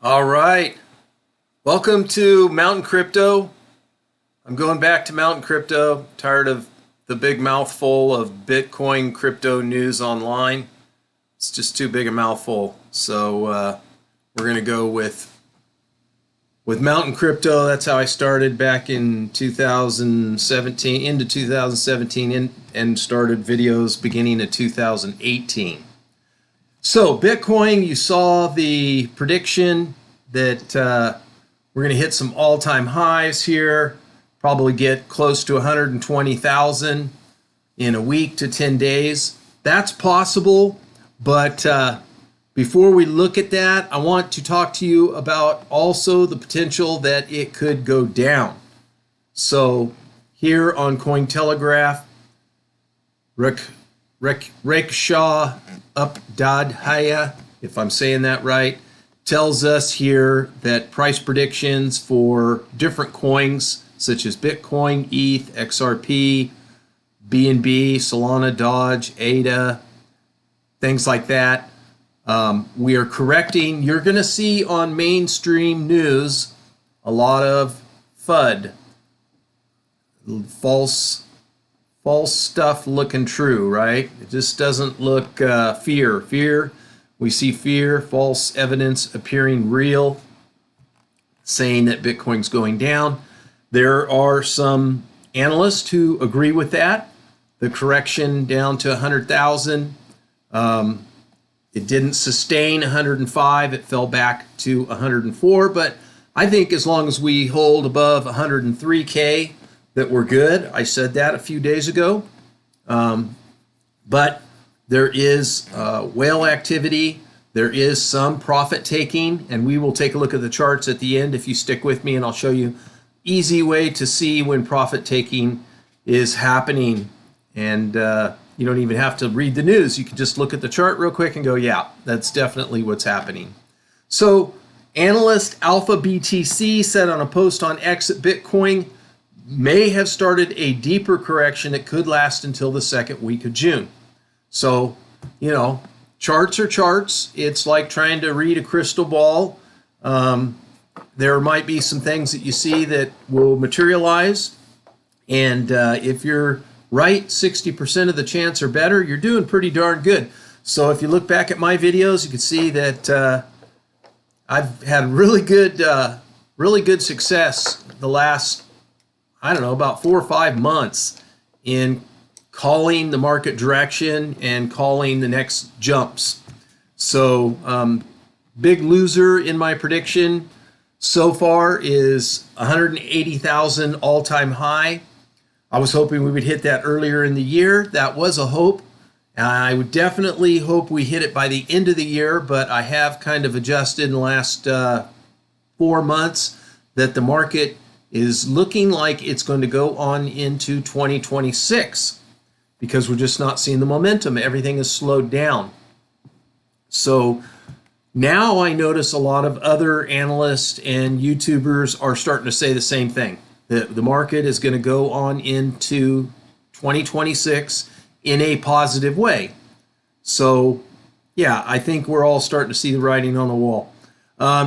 All right. Welcome to Mountain Crypto. I'm going back to Mountain Crypto. Tired of the big mouthful of Bitcoin crypto news online. It's just too big a mouthful. So we're going to go with Mountain Crypto. That's how I started back in 2017, into 2017, and started videos beginning of 2018. So Bitcoin, you saw the prediction that we're going to hit some all-time highs here, probably get close to 120,000 in a week to 10 days. That's possible, but before we look at that, I want to talk to you about also the potential that it could go down. So here on Cointelegraph, Raksha Updadhaya, if I'm saying that right, tells us here that price predictions for different coins such as Bitcoin, ETH, XRP, BNB, Solana, Dodge, ADA, things like that. We are correcting. You're going to see on mainstream news a lot of FUD, false stuff looking true, right? It just doesn't look fear. We see fear, false evidence appearing real, saying that Bitcoin's going down. There are some analysts who agree with that. The correction down to 100,000. It didn't sustain 105. It fell back to 104. But I think as long as we hold above 103K, that we're good. I said that a few days ago. But there is whale activity. There is some profit taking, and we will take a look at the charts at the end if you stick with me, and I'll show you easy way to see when profit taking is happening. And you don't even have to read the news. You can just look at the chart real quick and go, yeah, that's definitely what's happening. So analyst Alpha BTC said on a post on X that Bitcoin may have started a deeper correction that could last until the second week of June. So, you know, charts are charts. It's like trying to read a crystal ball. There might be some things that you see that will materialize. And if you're right 60% of the chance or better, you're doing pretty darn good. So if you look back at my videos, you can see that I've had really good success the last, I don't know, about 4 or 5 months in calling the market direction and calling the next jumps. So big loser in my prediction so far is 180,000 all-time high. I was hoping we would hit that earlier in the year. That was a hope. I would definitely hope we hit it by the end of the year, but I have kind of adjusted in the last 4 months that the market is looking like it's going to go on into 2026 because we're just not seeing the momentum. Everything is slowed down. So now I notice a lot of other analysts and YouTubers are starting to say the same thing. The market is going to go on into 2026 in a positive way. So yeah, I think we're all starting to see the writing on the wall.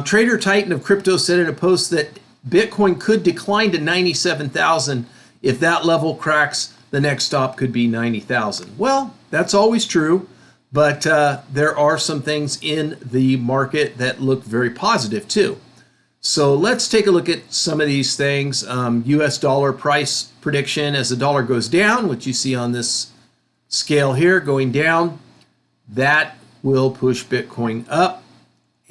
Trader Titan of Crypto said in a post that Bitcoin could decline to 97,000. If that level cracks, the next stop could be 90,000. Well, that's always true, but there are some things in the market that look very positive too. So let's take a look at some of these things. US dollar price prediction as the dollar goes down, which you see on this scale here going down, that will push Bitcoin up.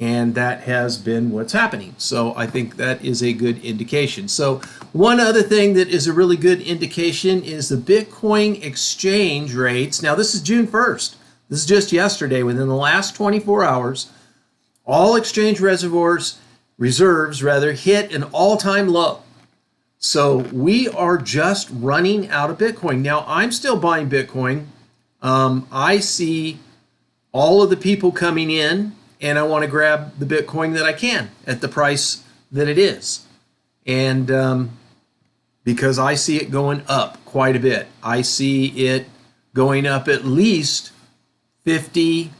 And that has been what's happening. So I think that is a good indication. So one other thing that is a really good indication is the Bitcoin exchange rates. Now this is June 1st. This is just yesterday. Within the last 24 hours, all exchange reserves hit an all-time low. So we are just running out of Bitcoin. Now I'm still buying Bitcoin. I see all of the people coming in, and I want to grab the Bitcoin that I can at the price that it is. And because I see it going up quite a bit. I see it going up at least 50%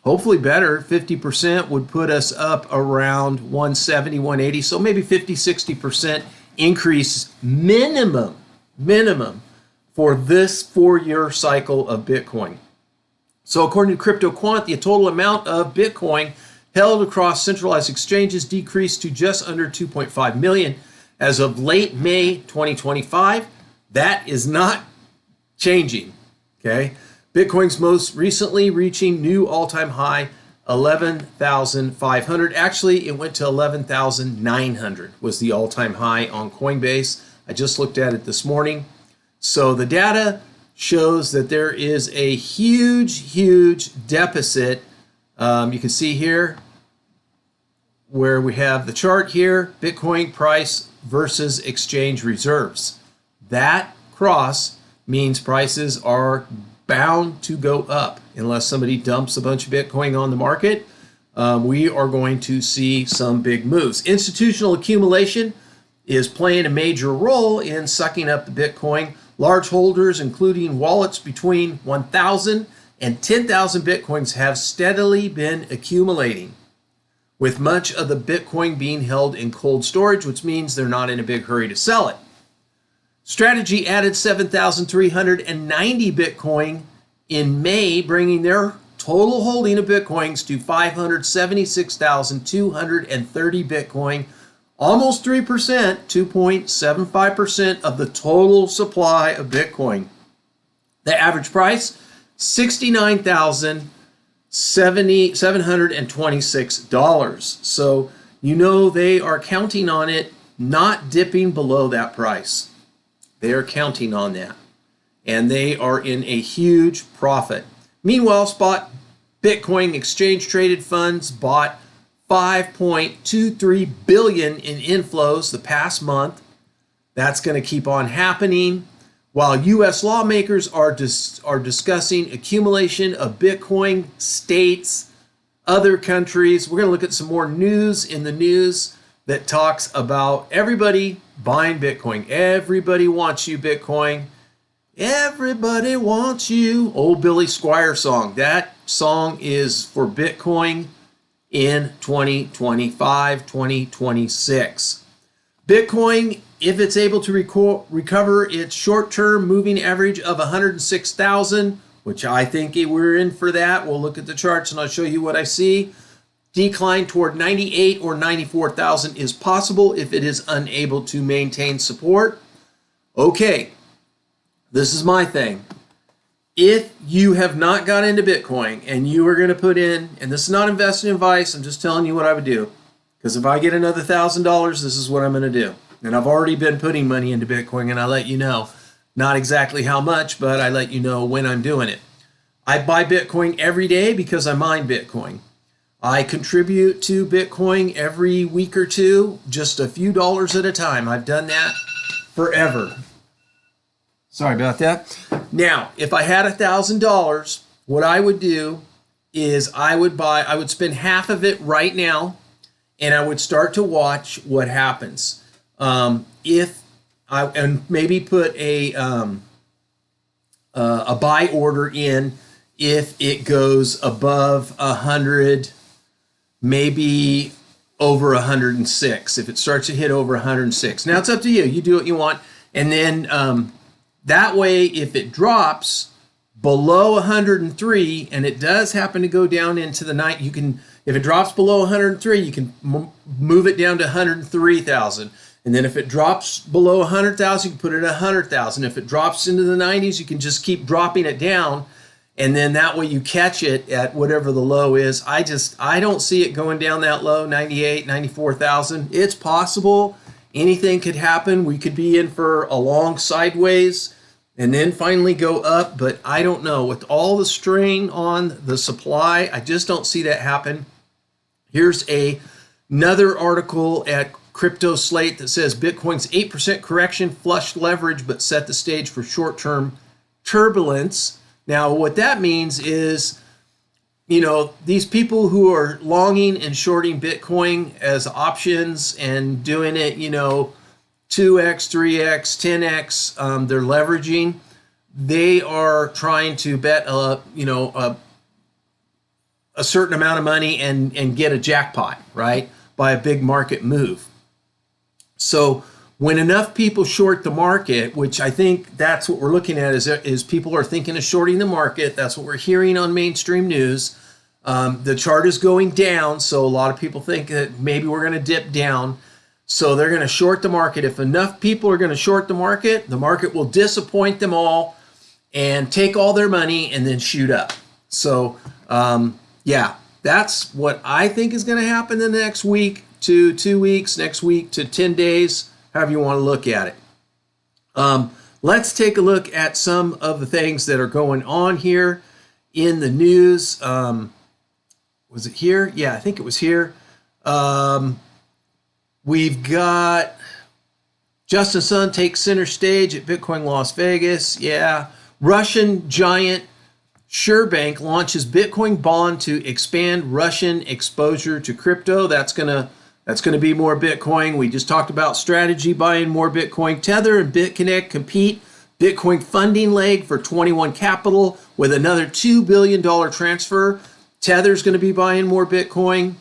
hopefully better. 50% would put us up around 170, 180. So maybe 50, 60% increase minimum for this 4-year cycle of Bitcoin. So according to CryptoQuant, the total amount of Bitcoin held across centralized exchanges decreased to just under 2.5 million as of late May 2025. That is not changing, okay? Bitcoin's most recently reaching new all-time high, 11,500. Actually, it went to 11,900 was the all-time high on Coinbase. I just looked at it this morning. So the data shows that there is a huge deficit. You can see here where we have the chart here, Bitcoin price versus exchange reserves. That cross means prices are bound to go up unless somebody dumps a bunch of Bitcoin on the market. We are going to see some big moves. Institutional accumulation is playing a major role in sucking up the Bitcoin. Large holders, including wallets between 1,000 and 10,000 Bitcoins, have steadily been accumulating, with much of the Bitcoin being held in cold storage, which means they're not in a big hurry to sell it. Strategy added 7,390 Bitcoin in May, bringing their total holding of Bitcoins to 576,230 Bitcoin, almost 3%, 2.75% of the total supply of Bitcoin. The average price, $69,726. So you know they are counting on it not dipping below that price. They are counting on that. And they are in a huge profit. Meanwhile, spot Bitcoin exchange traded funds bought 5.23 billion in inflows the past month. That's going to keep on happening. While U.S. lawmakers are discussing accumulation of Bitcoin, states, other countries. We're going to look at some more news in the news that talks about everybody buying Bitcoin. Everybody wants you, Bitcoin. Everybody wants you. Old Billy Squire song. That song is for Bitcoin in 2025, 2026. Bitcoin, if it's able to recover its short-term moving average of 106,000, which I think we're in for that. We'll look at the charts and I'll show you what I see. Decline toward 98 or 94,000 is possible if it is unable to maintain support. Okay, this is my thing. If you have not got into Bitcoin and you are going to put in, and this is not investing advice, I'm just telling you what I would do. Because if I get another $1,000, this is what I'm going to do. And I've already been putting money into Bitcoin, and I let you know. Not exactly how much, but I let you know when I'm doing it. I buy Bitcoin every day because I mine Bitcoin. I contribute to Bitcoin every week or two, just a few dollars at a time. I've done that forever. Sorry about that. Now, if I had $1,000, what I would do is I would spend half of it right now, and I would start to watch what happens. And maybe put a buy order in if it goes above 100, maybe over 106. If it starts to hit over 106. Now it's up to you. You do what you want. And then that way, if it drops below 103, and it does happen to go down into the night, you can, if it drops below 103, you can move it down to 103,000. And then if it drops below 100,000, you can put it at 100,000. If it drops into the 90s, you can just keep dropping it down. And then that way you catch it at whatever the low is. I don't see it going down that low, 98, 94,000. It's possible. Anything could happen. We could be in for a long sideways and then finally go up. But I don't know. With all the strain on the supply, I just don't see that happen. Here's another article at Crypto Slate that says Bitcoin's 8% correction flushed leverage but set the stage for short-term turbulence. Now, what that means is, you know, these people who are longing and shorting Bitcoin as options and doing it, you know, 2x, 3x, 10x, they're leveraging. They are trying to bet, a certain amount of money and get a jackpot, right? By a big market move. So when enough people short the market, which I think that's what we're looking at, is people are thinking of shorting the market. That's what we're hearing on mainstream news. The chart is going down, so a lot of people think that maybe we're going to dip down. So they're going to short the market. If enough people are going to short the market will disappoint them all and take all their money and then shoot up. So yeah, that's what I think is going to happen in the next week to 2 weeks, next week to 10 days, however you want to look at it. Let's take a look at some of the things that are going on here in the news. Was it here? Yeah, I think it was here. We've got Justin Sun takes center stage at Bitcoin Las Vegas. Yeah. Russian giant SureBank launches Bitcoin bond to expand Russian exposure to crypto. That's gonna be more Bitcoin. We just talked about strategy buying more Bitcoin. Tether and BitConnect compete. Bitcoin funding leg for 21 Capital with another $2 billion transfer. Tether's going to be buying more Bitcoin.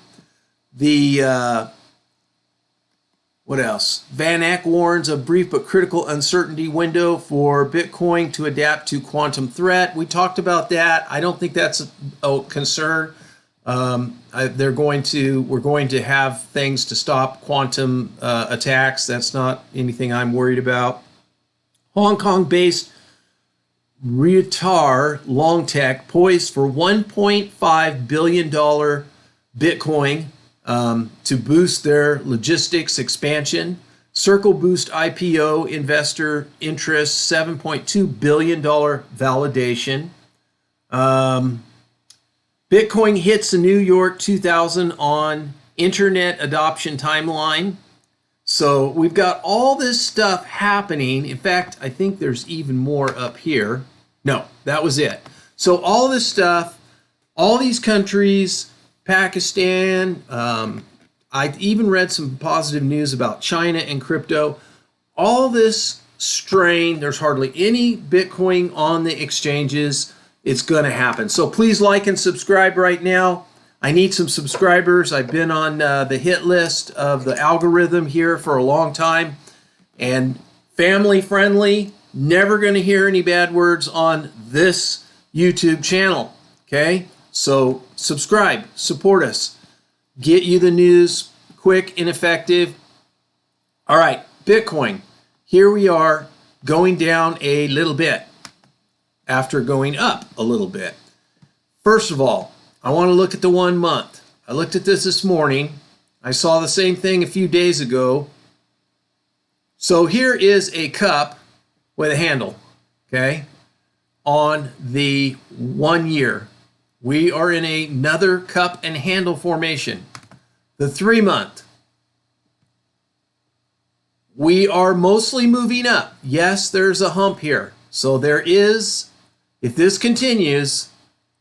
What else? Van Eck warns a brief but critical uncertainty window for Bitcoin to adapt to quantum threat. We talked about that. I don't think that's a concern. We're going to have things to stop quantum attacks. That's not anything I'm worried about. Hong Kong-based Rietar Longtech poised for $1.5 billion Bitcoin to boost their logistics expansion. Circle Boost IPO investor interest, $7.2 billion validation. Bitcoin hits the New York 2000 on internet adoption timeline. So we've got all this stuff happening. In fact, I think there's even more up here. No, that was it. So all this stuff, all these countries, Pakistan, I even read some positive news about China and crypto. All this strain, there's hardly any Bitcoin on the exchanges. It's going to happen. So please like and subscribe right now. I need some subscribers. I've been on the hit list of the algorithm here for a long time. And family friendly, never going to hear any bad words on this YouTube channel. Okay? So subscribe, support us, get you the news quick and effective. All right, Bitcoin. Here we are going down a little bit after going up a little bit. First of all, I want to look at the 1 month. I looked at this morning. I saw the same thing a few days ago. So here is a cup with a handle, okay, on the 1 year. We are in another cup and handle formation. The 3 month, we are mostly moving up. Yes, there's a hump here. So there is, if this continues,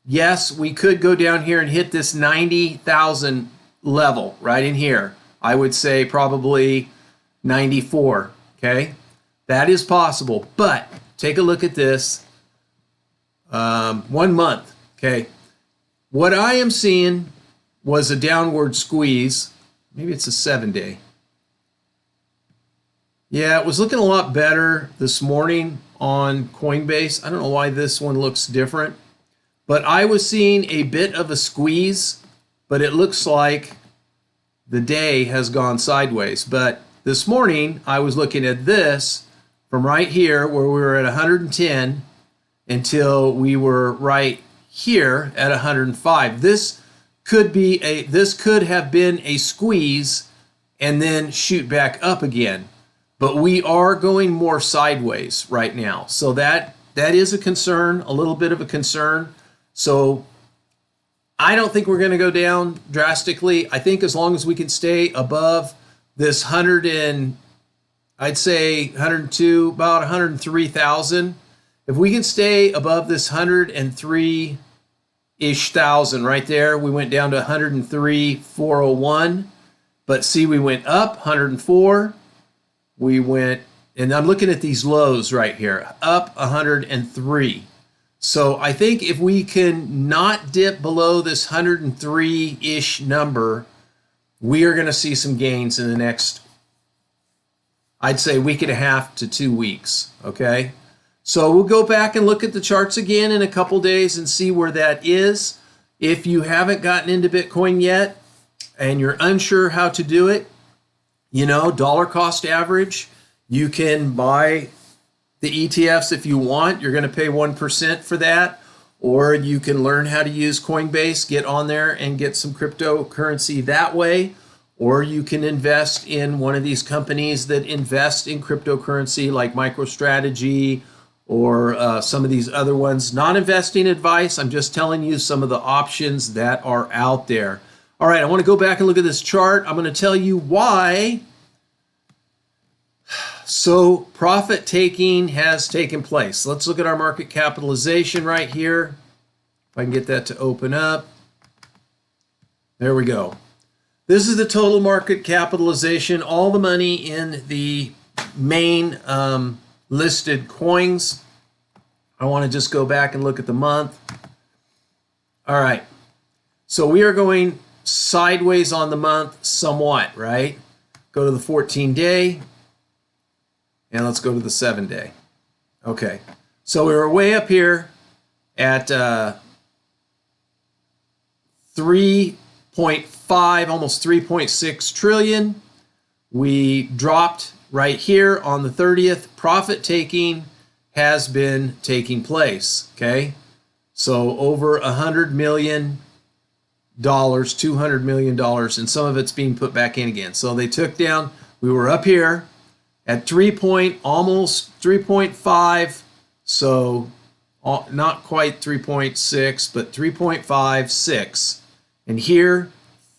yes, we could go down here and hit this 90,000 level right in here. I would say probably 94, okay? That is possible, but take a look at this. 1 month, okay? What I am seeing was a downward squeeze. Maybe it's a 7-day. Yeah, it was looking a lot better this morning on Coinbase. I don't know why this one looks different, but I was seeing a bit of a squeeze, but it looks like the day has gone sideways. But this morning, I was looking at this from right here where we were at 110 until we were right here at 105. This could have been a squeeze and then shoot back up again. But we are going more sideways right now. So that is a concern, a little bit of a concern. So I don't think we're going to go down drastically. I think as long as we can stay above this 100 and I'd say 102, about 103,000. If we can stay above this 103-ish thousand right there, we went down to 103,401. But see, we went up 104. We went, and I'm looking at these lows right here, up 103. So I think if we can not dip below this 103-ish number, we are going to see some gains in the next, I'd say, week and a half to 2 weeks, okay? So we'll go back and look at the charts again in a couple days and see where that is. If you haven't gotten into Bitcoin yet and you're unsure how to do it, you know, dollar cost average, you can buy the ETFs if you want. You're going to pay 1% for that. Or you can learn how to use Coinbase, get on there and get some cryptocurrency that way. Or you can invest in one of these companies that invest in cryptocurrency like MicroStrategy or some of these other ones. Not investing advice. I'm just telling you some of the options that are out there. All right, I want to go back and look at this chart. I'm going to tell you why. So profit taking has taken place. Let's look at our market capitalization right here. If I can get that to open up. There we go. This is the total market capitalization, all the money in the main listed coins. I want to just go back and look at the month. All right. So we are going sideways on the month somewhat, right? Go to the 14-day. And let's go to the 7-day. Okay, so we were way up here at 3.5, almost 3.6 trillion. We dropped right here on the 30th. Profit taking has been taking place, okay? So over $100 million, $200 million, and some of it's being put back in again. So they took down, we were up here at almost 3.5, so not quite 3.6, but 3.56. And here,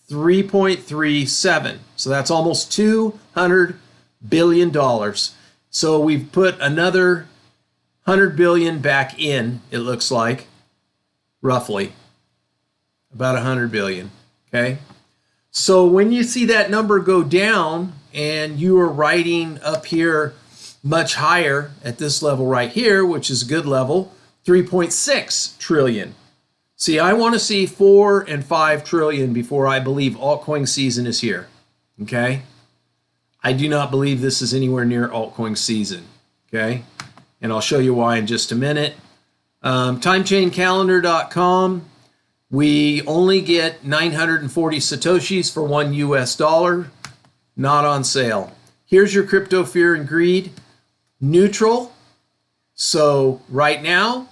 3.37. So that's almost $200 billion. So we've put another 100 billion back in, it looks like, roughly. About 100 billion, okay? So when you see that number go down and you are riding up here much higher at this level right here, which is a good level, 3.6 trillion. See, I want to see 4 and 5 trillion before I believe altcoin season is here, okay? I do not believe this is anywhere near altcoin season, okay? And I'll show you why in just a minute. Timechaincalendar.com. We only get 940 Satoshis for $1 US, not on sale. Here's your crypto fear and greed, neutral. So right now,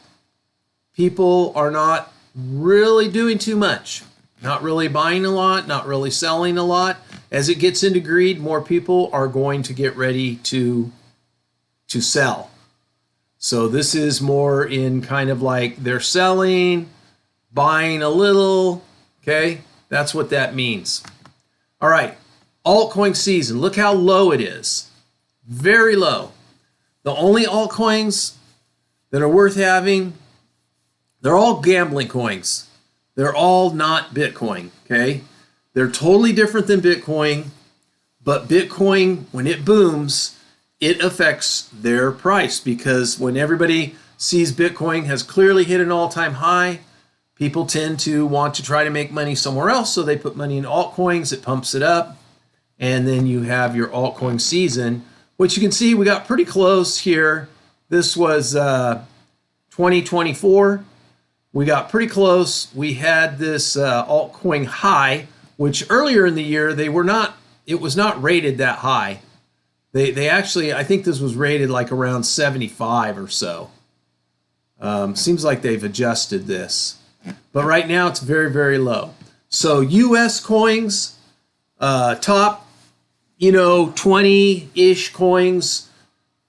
people are not really doing too much. Not really buying a lot, not really selling a lot. As it gets into greed, more people are going to get ready to sell. So this is more in kind of like they're selling, buying a little, okay? That's what that means. All right, altcoin season. Look how low it is. Very low. The only altcoins that are worth having, they're all gambling coins. They're all not Bitcoin, okay? They're totally different than Bitcoin, but Bitcoin, when it booms, it affects their price because when everybody sees Bitcoin has clearly hit an all-time high, people tend to want to try to make money somewhere else, so they put money in altcoins, it pumps it up, and then you have your altcoin season, which you can see we got pretty close here. This was 2024. We got pretty close. We had this altcoin high, which earlier in the year, it was not rated that high. They actually, I think this was rated like around 75 or so. Seems like they've adjusted this. But right now it's very, very low. So US coins, top, 20-ish coins,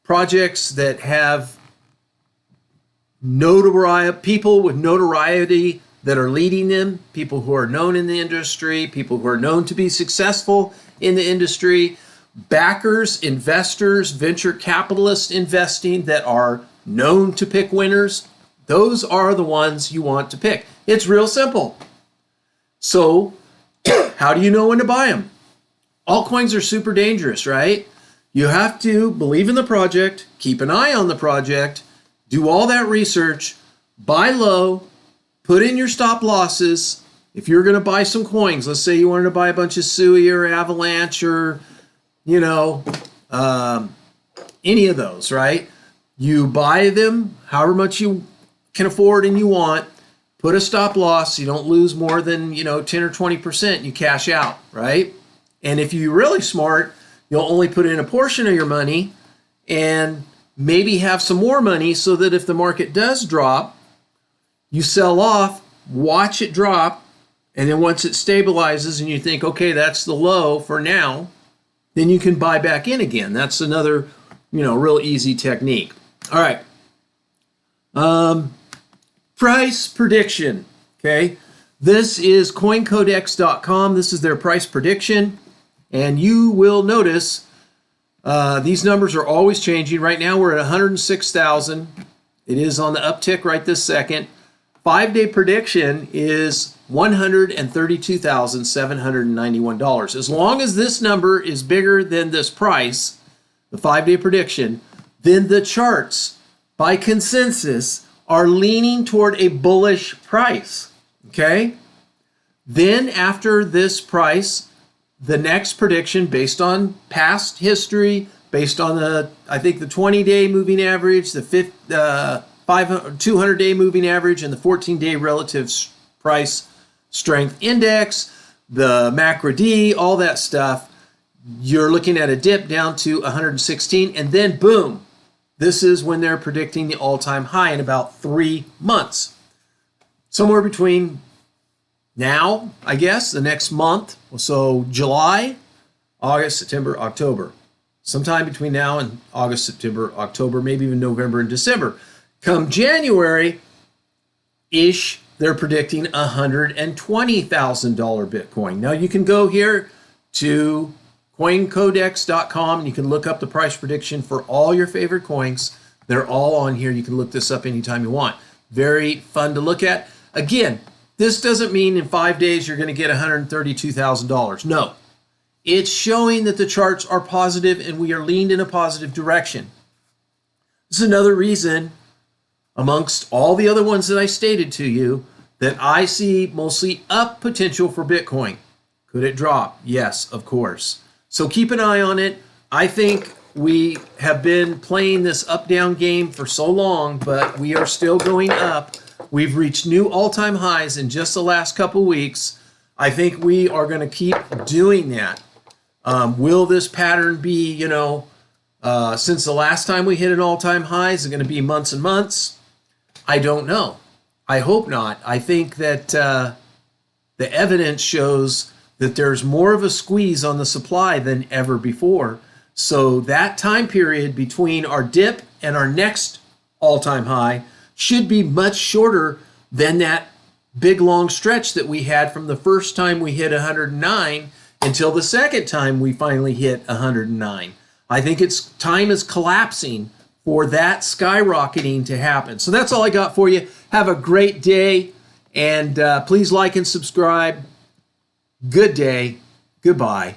projects that have notoriety, people with notoriety that are leading them, people who are known in the industry, people who are known to be successful in the industry, backers, investors, venture capitalists investing that are known to pick winners. Those are the ones you want to pick. It's real simple. So how do you know when to buy them? Altcoins are super dangerous, right? You have to believe in the project, keep an eye on the project, do all that research, buy low, put in your stop losses. If you're going to buy some coins, let's say you wanted to buy a bunch of Sui or Avalanche or, any of those, right? You buy them however much you can afford and you want, put a stop loss. You don't lose more than, 10 or 20%. You cash out, right? And if you're really smart, you'll only put in a portion of your money and maybe have some more money so that if the market does drop, you sell off, watch it drop, and then once it stabilizes and you think, okay, that's the low for now, then you can buy back in again. That's another, real easy technique. All right. Price prediction, okay? This is coincodex.com. This is their price prediction. And you will notice these numbers are always changing. Right now we're at 106,000. It is on the uptick right this second. 5-day prediction is $132,791. As long as this number is bigger than this price, the 5-day prediction, then the charts, by consensus, are leaning toward a bullish price, okay? Then after this price, the next prediction based on past history, based on the 20-day moving average, the 200-day moving average, and the 14-day relative price strength index, the macro D, all that stuff, you're looking at a dip down to 116, and then boom, this is when they're predicting the all-time high in about 3 months. Somewhere between now, I guess, the next month, so July, August, September, October. Sometime between now and August, September, October, maybe even November and December. Come January-ish, they're predicting $120,000 Bitcoin. Now you can go here to coincodex.com and you can look up the price prediction for all your favorite coins. They're all on here. You can look this up anytime you want. Very fun to look at. Again, this doesn't mean in 5 days you're going to get $132,000. No. It's showing that the charts are positive and we are leaned in a positive direction. This is another reason, amongst all the other ones that I stated to you, that I see mostly up potential for Bitcoin. Could it drop? Yes, of course. So keep an eye on it. I think we have been playing this up-down game for so long, but we are still going up. We've reached new all-time highs in just the last couple weeks. I think we are going to keep doing that. Will this pattern be, since the last time we hit an all-time high, is it going to be months and months? I don't know. I hope not. I think that the evidence shows that there's more of a squeeze on the supply than ever before. So that time period between our dip and our next all-time high should be much shorter than that big long stretch that we had from the first time we hit 109 until the second time we finally hit 109. I think time is collapsing for that skyrocketing to happen. So that's all I got for you. Have a great day, and please like and subscribe. Good day. Goodbye.